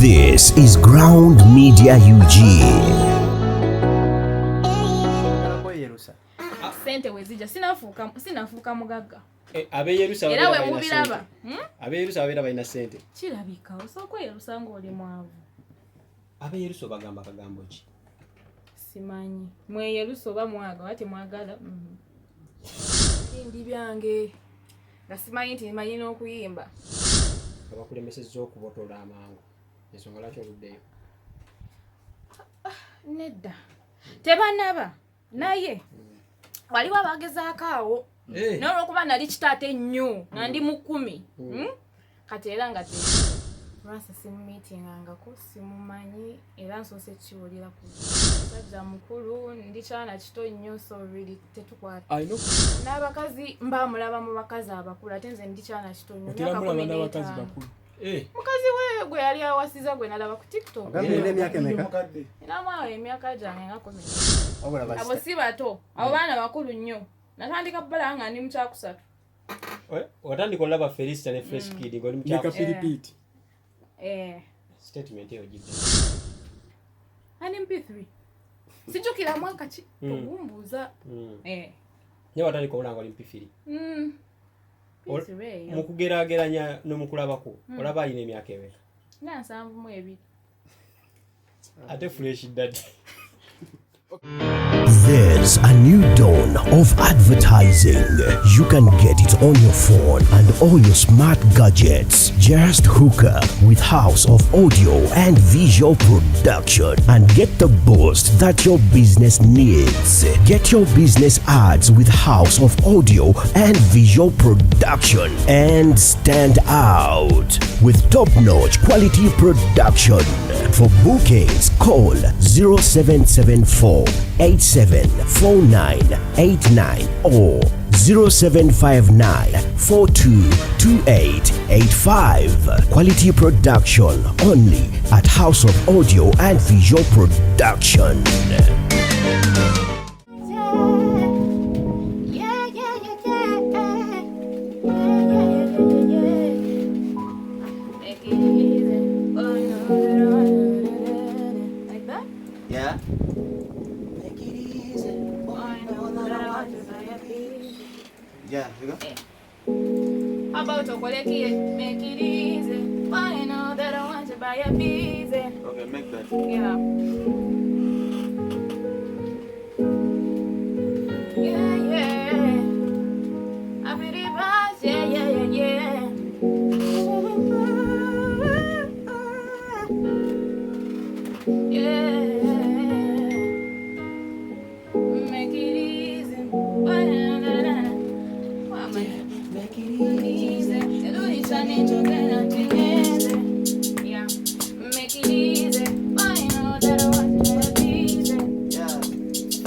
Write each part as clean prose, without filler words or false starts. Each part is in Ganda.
This is Ground Media UG. Sente wezija sinafuuka mugagga. Abeyerusa era we mubiraba. Abeyerusa abera balina sente. Kirabika osoko yerusa ng'oli mwavu. Abeyerusa bagamba kagambo ki? Simanyi. Mweyerusa oba mwaga wati mwagala. Ndi byange. Ngasimanyi nti manyi n'okuyimba. Abakulemesezza okubotola amangu. Ensonga lwaki oluddeyo? Nedda. Tebanaba. Naye. Waliwo abagezaako awo. N'olwokuba nali kitaate nnyo nga ndi mu 10. Kati era nga lwasa simumiitingangako simumanyi era nsoose kiwulira ku musajja mukulu ndi kyana kito nnyo so really tetukwata. N'abakazi mbamulaba mu bakazi abakulu ate nze ndi kyana kito nnyo. Mukazi we gwe yali awasiza gwe nalaba ku TikTok. Emyaka gyange nga 10. Abo si bato, abo baana bakulu nnyo. Natandika bbala nga ndi mu kyakusatu. Watandika olaba Felista ne Fresh Kid ng'oli mu kyakusatu. Statement eyo gidde. Ani MP3. Sijukira mwaka ki ogumbuuza. Nye watandika olaba ng'oli MP3. Mu kugeraageranya n'omukulabako olaba alina emyaka emeka? 72. Ate Fresh Daddy. There's a new dawn of advertising. You can get it on your phone and all your smart gadgets. Just hook up with House of Audio and Visual Production and get the boost that your business needs. Get your business ads with House of Audio and Visual Production and stand out with top-notch quality production. For bookings, call 0774 874989 or 0759 422885. Quality production only at House of Audio and Visual Production. Yeah, you go. How about to make it easy? Why you know that I want to buy a pizza? Okay, make that. Yeah. Yeah, yeah. I feel the vibes, yeah, yeah, yeah, yeah. Yeah. Make it easy. Why you know that I make it easy. Yeah, make it easy. Why you know that I want to have easy. Yeah. Make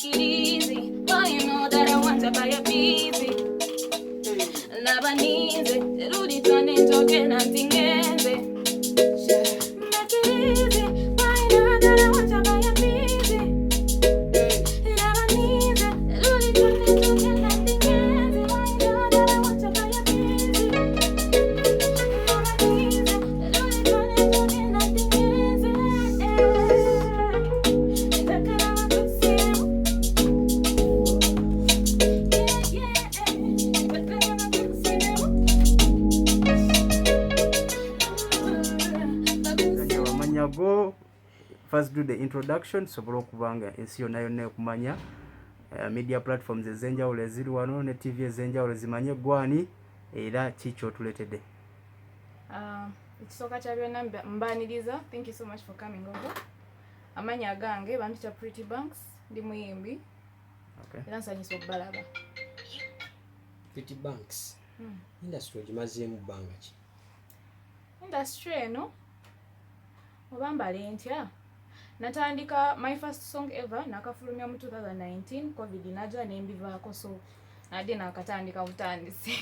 it easy. Why you know that I want to buy a busy. Labanize, rudi tane toke na tingeze. Make it easy. Why you know that I want to buy a busy. Labanize, rudi tane toke na tingeze. Why you know that I want to buy a busy. Labanize, rudi tane toke na tingeze. Nitakana wakusimu. Yeah, yeah. Nitakana wakusimu. Go first do the introduction sobola okubanga ensi yonna yonna ekumanya media platforms ezenjawulo eziri wano ne TV ezenjawulo zimanye gwani era kiki otuletedde. Ekisooka kya byonna mbaniriza. Thank you so much for coming over. Amanya agange bambita Pretty Banks ndi muyimbi. Okay. Era nsanyusa okubalaba. Pretty Banks. Industry ogimazeemu bbanga ki? Industry eno obambale ntya. Natandika my first song ever nakafulumya mu 2019 COVID najja nembivaako so nadde nakatandika butandisi.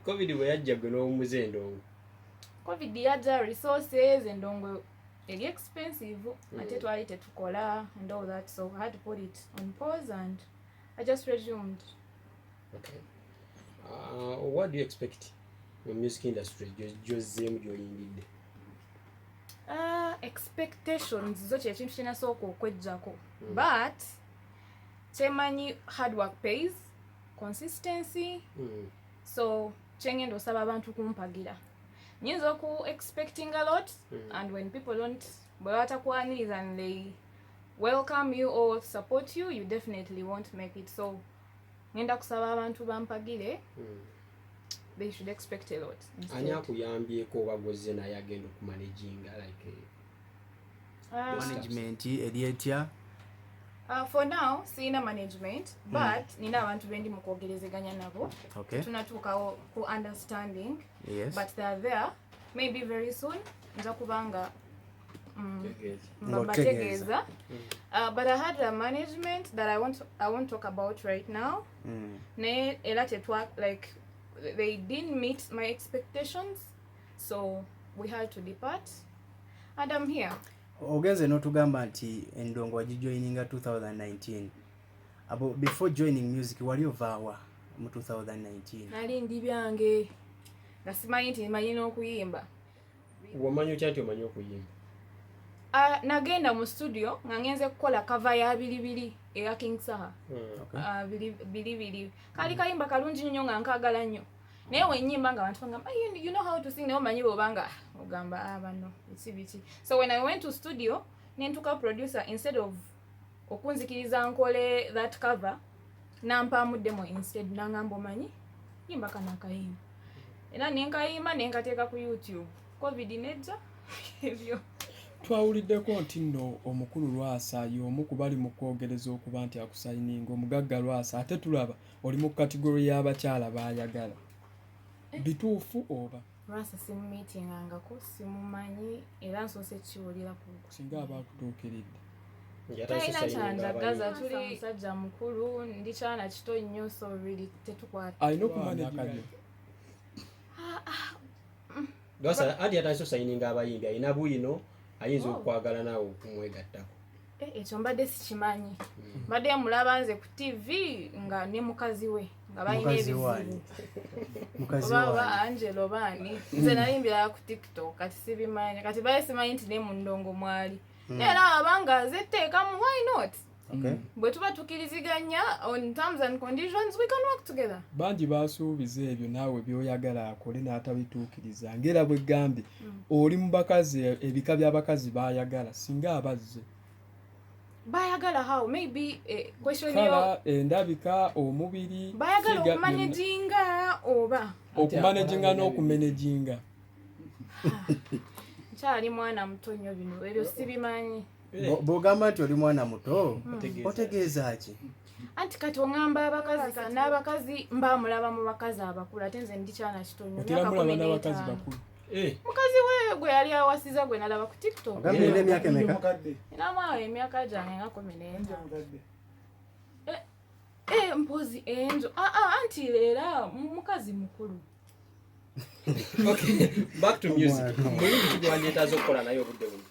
COVID bwe yajja gwe n'omuze endongo. COVID yajja resources endongo eri expensive ate twali tetukola and all that, so I had to put it on pause and I just resumed. Okay. What do you expect from music industry? Josem joyingide. Expectations zo kyekintu kinasooka okwejjako. But kyemanyi hard work pays, consistency. So kyengenda osaba abantu kumpagira. Nyinza oku expecting a lot, and when people don't bwebatakwaniza and they welcome you or support you, you definitely won't make it. So ngenda kusaba abantu bampagire. They should expect a lot. Ani akuyambyeko obagoze naye agenda okumanaginga like management erietya? For now, sina management, but nina abantu bendi mukwogerezeganya nabo. Okay. Tunatuukawo ku understanding. Yes. But they are there. Maybe very soon. Nza kubanga Tegeza. But I had a management that I won't talk about right now. Ne like they didn't meet my expectations, so we had to depart, and I'm here. Ogenze n'otugamba nti endongo wagijoininga 2019. Before joining music wali ovaawa mu 2019? Nali ndi byange nga simanyi nti manyi n'okuyimba. Wamanyi otya nti omanyi okuyimba? Nagenda mu studio nga ngenze kukola cover ya bilibili eya King Saha. Bilibili kali kayimba kalungi nnyo nga nkagala nnyo. Naye wenyimba nga abantu bangamba, you know how to sing, naye omanyi bw'obanga ogamba bano ekibiki. So when I went to studio nentuka producer, instead of okunzikiriza nkole that cover nampamuddemo instead nangamba omanyi yimba kana akayimba. Era nenkayimba nenkateeka ku YouTube. Covid nejja ebyo. Twawuliddeko nti nno omukulu Lwasa y'omu ku bali mu kwogereza okuba nti akusayininga omugagga Lwasa, ate tulaba oli mu kategori y'abakyala baayagala. Bituufu oba? Lwasa simumiitingangako, simumanyi era nsoose kiwulira ku singa abakutuukiridde. Talina kyanjagaza, tuli musajja mukulu, ndi kyana kito nnyo, so really tetukwata. Alina okumanagibwa. Lwasa andi atandise osayininga abayimbi alina bwino ayinza okwagala naawe okumwegattako. Ekyo mbadde sikimanyi. Mbadde mulaba nze ku TV nga ne mukazi we nga balina ebizibu. Mukazi Oba Angelo baani. Nze nayimbira ku TikTok kati sibimanyi. Kati baye simanyi nti ne mu ndongo mwali. Era abanga zetteekamu, why not? Okay. Bwe tuba tukiriziganya on terms and conditions, we can work together. Bangi basuubiza ebyo naawe byoyagala akole n'atabituukiriza. Ngera bwe gambye oli mu bakazi ebika by'abakazi baayagala singa abazze. Bayagala how? Maybe question Kala endabika omubiri. bayagala okumanaginga oba. Okumanaginga n'okumanaginga. Nkyali mwana muto nnyo bino ebyo sibimanyi. Bw'ogamba nti oli mwana muto otegeeza ki? Anti kati oŋŋamba abakazi n'abakazi mbamulaba mu bakazi abakulu ate nze ndi kyana kito nnyo. Otera mulaba n'abakazi bakulu. Mukazi we gwe yali awasiza gwe nalaba ku TikTok. Ogambye olina emyaka emeka? Namwawo emyaka gyange nga 14. Mpozi enjo. Anti leera mukazi mukulu. Okay, back to music. Muyimbi kigwanyeetaaza okukola naye obudde buno?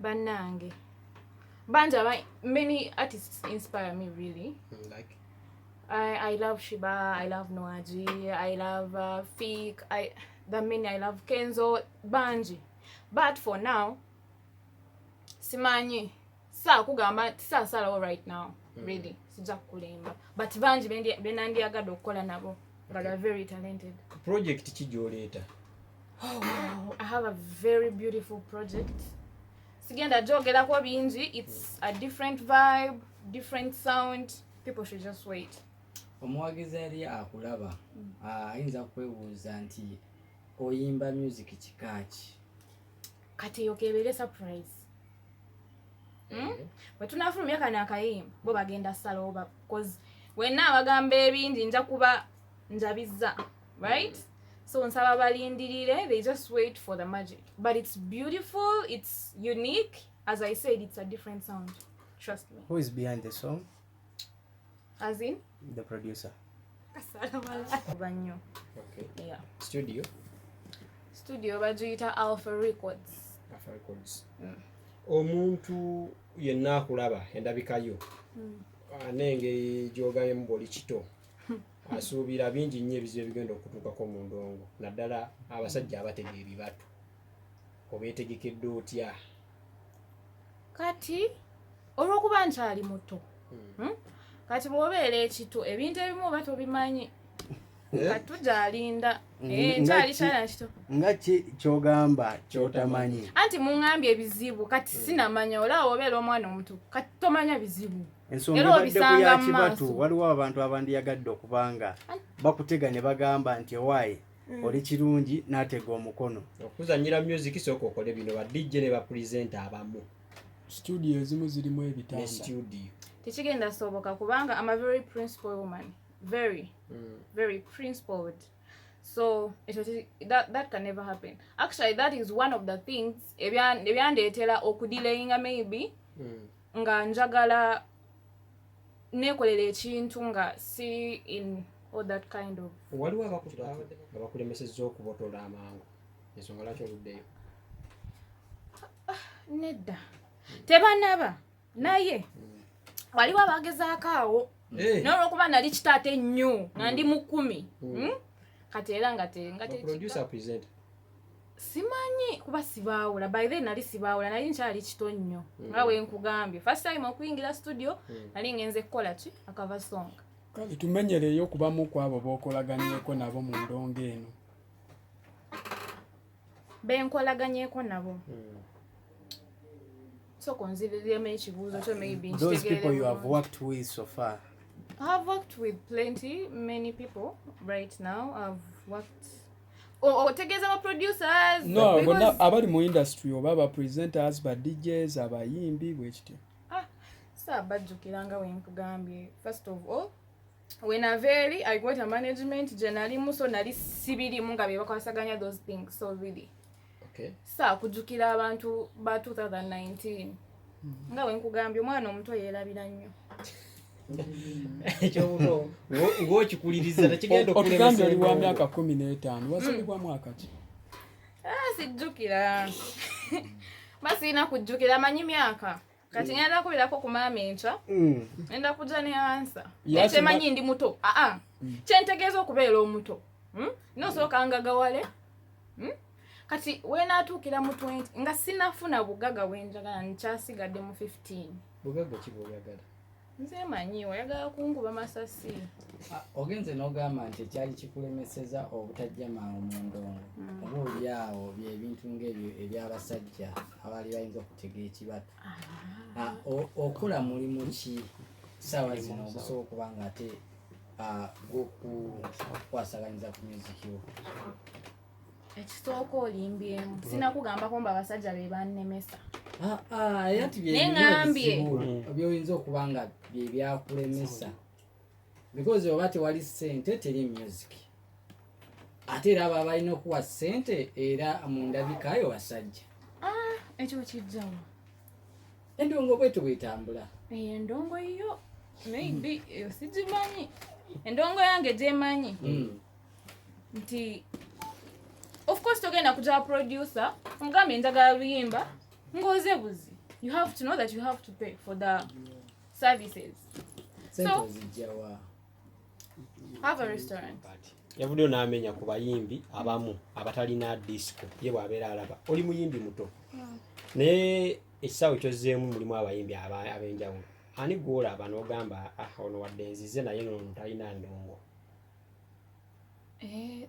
Bannange. Banja, many artists inspire me really. Like? I love Shiba, I love Noaji, I love Fik, I love Kenzo, Banji. But for now, simanyi sa kugamba sala right now, really. Sija kulimba. But Banji benandiagala okukola nabo. But they're very talented. Project ki gy'oleeta? Oh, I have a very beautiful project. Sigenda jogerako bingi. It's a different vibe, different sound. People should just wait. Omuwagizi eri akulaba ayinza kwebuuza nti oyimba music kikaaki? Kati okebere surprise. Bwe tunafulumya kana akayimba bo bagenda sala oba because wenna abagamba ebindi nja kuba njabiza, right? So nsaba balindirire, they just wait for the magic. But it's beautiful, it's unique. As I said, it's a different sound. Trust me. Who is behind the song? As in? The producer. Banyo. Okay. Yeah. Studio bagiyita Alpha Records. Alpha Records. Omuntu yenna akulaba endabika yo. Anenge gy'ogambye boli kito. asuubira bingi nnyo ebizibu ebigenda okutuukako mu ndongo naddala abasajja abatega ebibatu obeetegekedde otya kati olw'okuba nkyali muto kati bw'obeera ekito ebintu ebimu oba tobimanyi kati tujalinda nkyali kyana kito nga kyogamba kyotamanyi anti muŋŋambye ebizibu kati sinamanya olaba obeera omwana omuto kati tomanya bizibu ensonga ebaddeku ya kibatu waliwo abantu abandiyagadde okubanga bakutega ne bagamba nti owaayi oli kirungi n'atega omukono okuzanyira music sooka okole bino ba DJ ne ba presenter abamu studio ezimu zirimu ebitanda studio tekigenda soboka kubanga I'm a very principled woman very principled so that can never happen. Actually that is one of the things ebyandeetera okudelayinga maybe nga njagala nekolera ekintu nga si in all that kind of waliwo abakulemesezza okubotola amangu ensonga lwaki oluddeyo nedda tebanaba naye waliwo abagezaako awo n'olwokuba nali kitaate ennyo nga ndi mu 10 kati era nga producer presenter simanyi kuba sibaawula by then nali sibaawula nali nkyali kito nnyo nga bwe nkugambye first time okuyingira studio nali ngenze kukola ki akava song kale tumenyereyo okubamu kwabo b'okolaganyeeko nabo mu ndongo eno benkolaganyeeko nabo so konziriryemu ekibuuzo kyo maybe those people you have worked with so far. I have worked with many people right now. I've worked tegeza ba producers no because abali mu industry oba ba presenters ba DJs abayimbi bwekityo sabajjukiranga wenkugambye. First of all, when I got a management generally muso nali sibirimu nga bebakwasaganya those things, so really okay kujjukira abantu ba 2019 nga wenkugambye omwana omuto yeerabira nnyo ekyo ng'okikuliriza tekigenda okulemesa oli wa myaka 15 wasalibwa mwaka ki? Sijjukira basina kujjukira manyi myaka kati ngenda kubirako ku maama enkya enda kujja ne ansa temanyi ndi muto kyentegeeza okubeera omuto nosooka ngagawale kati weenaatuukira mu 20 nga sinafuna bugaga bwenjagala nkyasigadde mu 15. Bugaga ki bw'oyagala? Nze manyi oyagala kunkuba masasi. Ogenze n'ogamba nti ekyali kikulemeseza obutajja mangu mu ndongo oba oli awo byebintu ng'ebyo ebyabasajja abaali bayinza okutega ekibatu okola mulimu ki ssaawa zino okusobola okuba nga ate gw'okukwasaganyiza ku music yo? Ekisooka olimbyemu sinakugambako mba abasajja be bannemesa ati byoyinza okuba nga bye byakulemesa because oba tewali ssente teri music ate era aba balina okuwa ssente era mu ndabikayo basajja ekyo kijjawa endongo bwetu bwetambula endongo yo maybe sigimanyi endongo yange gyemanyi nti of course togenda kuja producer ngambe njagala luyimba ngoze buzi. You have to know that you have to pay for the services. So have a restaurant. Yavudde n'amenya ku bayimbi abamu abatalina disco ye bw'abeera alaba oli muyimbi muto naye ekisaawe kyozzeemu mulimu abayimbi ab'enjawulo ani gw'olaba n'ogamba ono wadde nzize naye nono talina ndongo?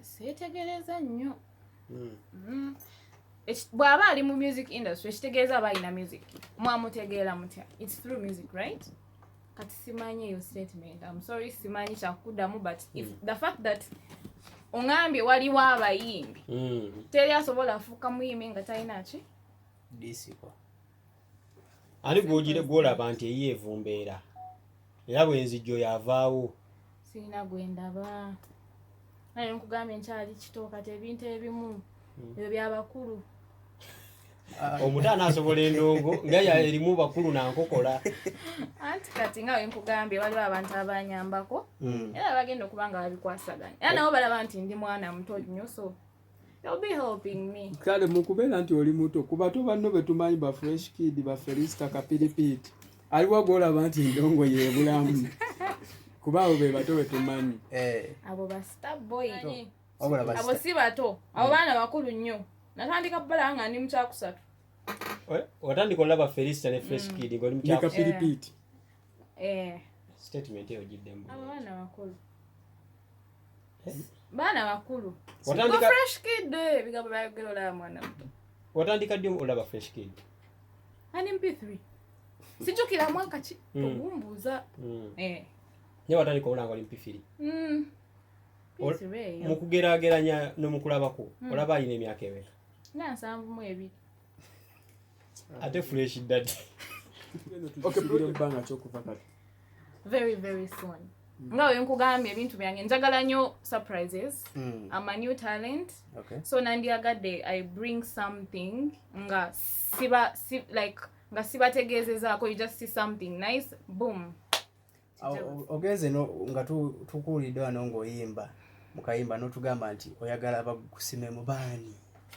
Seetegereza nnyo. Bw'aba ali mu music industry ekitegeeza aba alina music mwamutegeera mutya? It's through music, right? Kati simanyi eyo statement. I'm sorry simanyi kyakuddamu but if the fact that ongambye waliwo abayimbi teri asobola afuuka muyimbi nga talina ki disiko ani gw'olaba nti eyeevumbeera era bwenzijjo yavaawo? sirina gwendaba naye nkugambye nkyali kito kati ebintu ebimu ebyo byabakulu. Omuto anaasobola endongo nga erimu bakulu nankokola anti kati nga wenkugambye waliwo abantu abanyambako era bagenda okuba nga babikwasaganya era nabo balaba nti ndi mwana muto nnyo so they'll be helping me. Kale mukubeera nti oli muto ku bato banno betumanyi ba fresh kid ba Felista Kapiripiti aliwo gw'olaba nti endongo ye bulamu Kubawo be bato betumanyi. Abo ba star boy. Abo si bato. Abo baana bakulu nnyo. Natandika bbala nga ndi mu kyakusatu. Watandika olaba Felista ne Fresh Kid ng'oli mu kyakusatu. Repeat. Statement eyo giddemu. Abo baana bakulu. Baana bakulu. Watandika Fresh Kid bigambo byayogera olaba mwana muto. Watandika ddi olaba Fresh Kid? Ani MP3. Sijukira mwaka ki ogumbuuza. Ye watandika olaba oli MP3. Mu kugeraageranya n'omukulabako olaba alina emyaka emeka? Nga 72. Ate Fresh Dad. Okay, bbanga ky'okuva kati. Very, very soon. Nga we nkugambye ebintu byange njagala nnyo surprises. I'm a new talent. Okay. So nandiyagadde I bring something nga nga sibategeezezaako, you just see something nice, boom. Ogenze nga tukuwulidde wano ng'oyimba mukayimba n'otugamba nti oyagala bakusime mu baani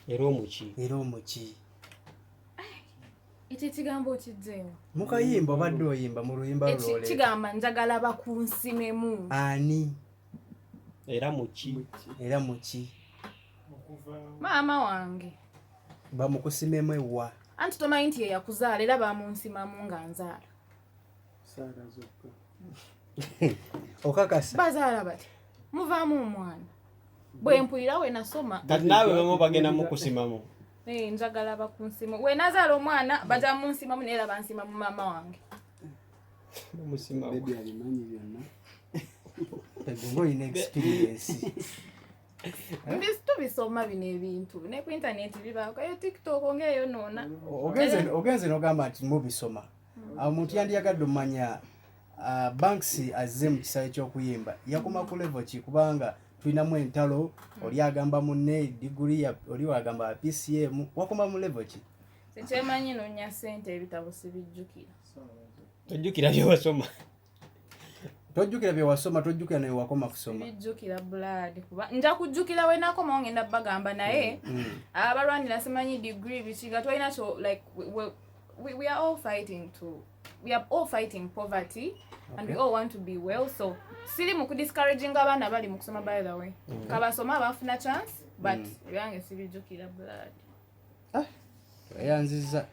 era omuki ekyo ekigambo okijjeewo mukayimba obadde oyimba mu luyimba lulole kigamba njagala bakunsimemu ani era muki maama wange bamukusimemu ewa anti tomanyi nti yeyakuzaala era bamunsimamu nga nzaala okakasa bazaala bati muvaamu omwana bwe mpulira we nasoma kati naawe bamo bagenda mukusimamu njagala bakunsimamu we nazaala omwana baja munsimamu neera bansimamu maama wange Baby alimanyi byonna. Egombo ina experience. Tubisoma bino ebintu ne ku internet bibaako yo TikTok ngeyo nona ogenze nogamba nti mubisoma omuntu yandiyagadde omanya Banks azze mu kisawe ky'okuyimba yakoma ku level ki kubanga tulinamu entalo oli agamba munne degree oli wagamba PCM wakoma mu level ki sekyemanyi nonya sente ebitabo sibijjukira tojjukira byewasoma tojjukira byewasoma tojjukira naye wakoma kusoma bijjukira blood kuba nja kujjukira we nakoma ngenda bagamba naye abalwanira simanyi degree bikiga twalina so like we are all fighting poverty and we all want to be well, so sili mu discouraging abaana bali mu kusoma by the way kabasoma bafuna chance but yange sibijjukira blood yanziza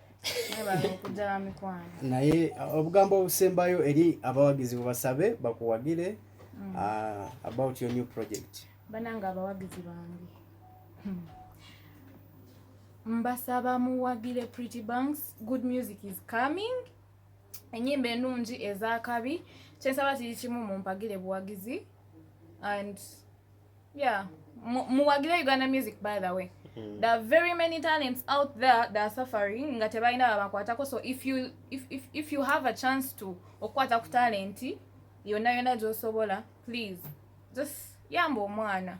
kujala mikwano naye obugambo obusembayo eri abawagizi basabe bakuwagire about your new project bananga abawagizi bange mbasaba muwagire Pretty Banks, good music is coming, enyimba ennungi ezakabi kyensaba kiri kimu mumpagire buwagizi and yeah muwagire Uganda music by the way. There are very many talents out there that are suffering nga tebalina babakwatako, so if you have a chance to okwata ku talenti yonna gy'osobola please just yamba omwana